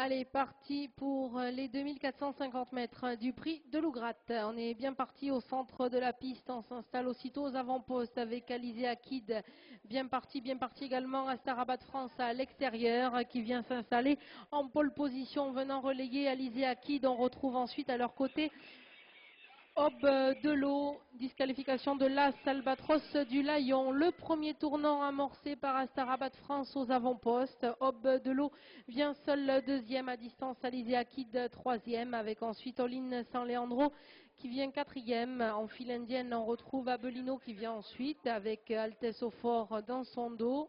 Allez, parti pour les 2450 mètres du prix de Lougrat. On est bien parti au centre de la piste. On s'installe aussitôt aux avant-postes avec Alizé Akid. Bien parti également Astarabat France à l'extérieur qui vient s'installer en pole position venant relayer Alizé Akid. On retrouve ensuite à leur côté Aube de l'eau, disqualification de l'As Albatros du Layon. Le premier tournant amorcé par Astarabat France aux avant-postes. Aube de l'eau vient seul deuxième à distance. Alizé Akid troisième avec ensuite Oline San Leandro qui vient quatrième. En file indienne, on retrouve Abelino qui vient ensuite avec Altesse au fort dans son dos.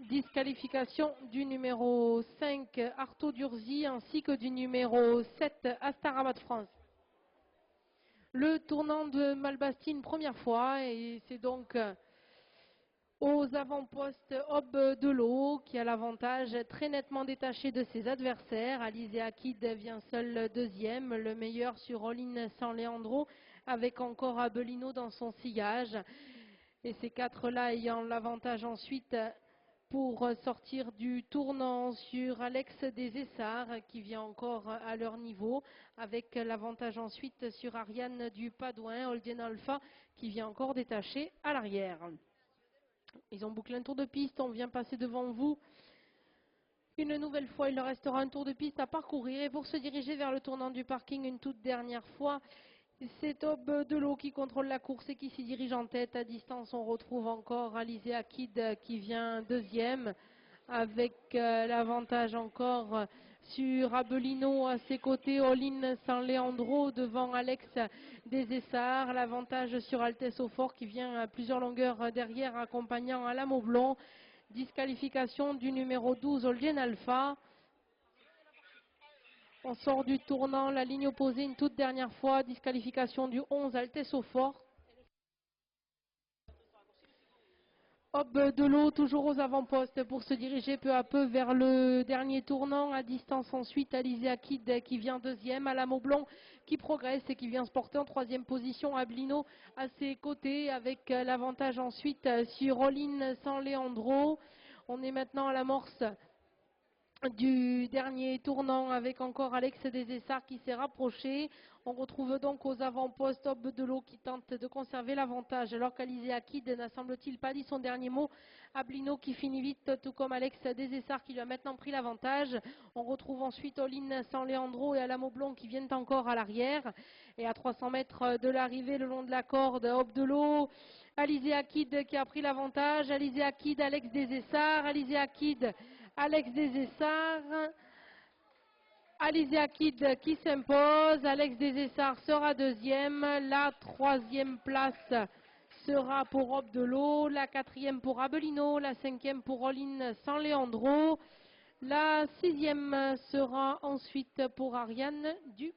Disqualification du numéro 5 Artaud Durzi ainsi que du numéro 7 Astarabat France. Le tournant de Malbastine première fois et c'est donc aux avant-postes Aube de l'eau qui a l'avantage très nettement détaché de ses adversaires. Alizé Akid vient seul deuxième, le meilleur sur Oline San Leandro avec encore Abelino dans son sillage. Et ces quatre-là ayant l'avantage ensuite pour sortir du tournant sur Alex Desessarts qui vient encore à leur niveau avec l'avantage ensuite sur Ariane du Padouin, Holden Alpha qui vient encore détacher à l'arrière. Ils ont bouclé un tour de piste, on vient passer devant vous. Une nouvelle fois, il leur restera un tour de piste à parcourir et pour se diriger vers le tournant du parking une toute dernière fois, c'est Aube de l'eau qui contrôle la course et qui s'y dirige en tête. À distance, on retrouve encore Alizé Akid qui vient deuxième avec l'avantage encore sur Abelino à ses côtés, Oline San Leandro devant Alex Desessarts, l'avantage sur Altesse au fort qui vient à plusieurs longueurs derrière accompagnant à la Maublon. Disqualification du numéro 12 Holden Alpha. On sort du tournant, la ligne opposée une toute dernière fois, disqualification du 11 Altesse au fort. Aube de l'eau toujours aux avant-postes pour se diriger peu à peu vers le dernier tournant. À distance ensuite Alizé Akid qui vient deuxième, à la Maublon qui progresse et qui vient se porter en troisième position. Ablino à ses côtés avec l'avantage ensuite sur Oline San Leandro. On est maintenant à l'amorce du dernier tournant avec encore Alex Desessarts qui s'est rapproché. On retrouve donc aux avant-postes Aube de l'eau qui tente de conserver l'avantage alors qu'Alizé Akid n'a semble-t-il pas dit son dernier mot. Ablino qui finit vite tout comme Alex Desessarts qui lui a maintenant pris l'avantage. On retrouve ensuite Oline San Leandro et Alamo Blond qui viennent encore à l'arrière et à 300 mètres de l'arrivée le long de la corde Aube de l'eau, Alizé Akid qui a pris l'avantage. Alizé Akid, Alex Desessarts, Alizé Akid, Alex Desessarts, Alizé Akid qui s'impose, Alex Desessarts sera deuxième, la troisième place sera pour Aube de l'eau, la quatrième pour Abelino, la cinquième pour Oline San Leandro, la sixième sera ensuite pour Ariane du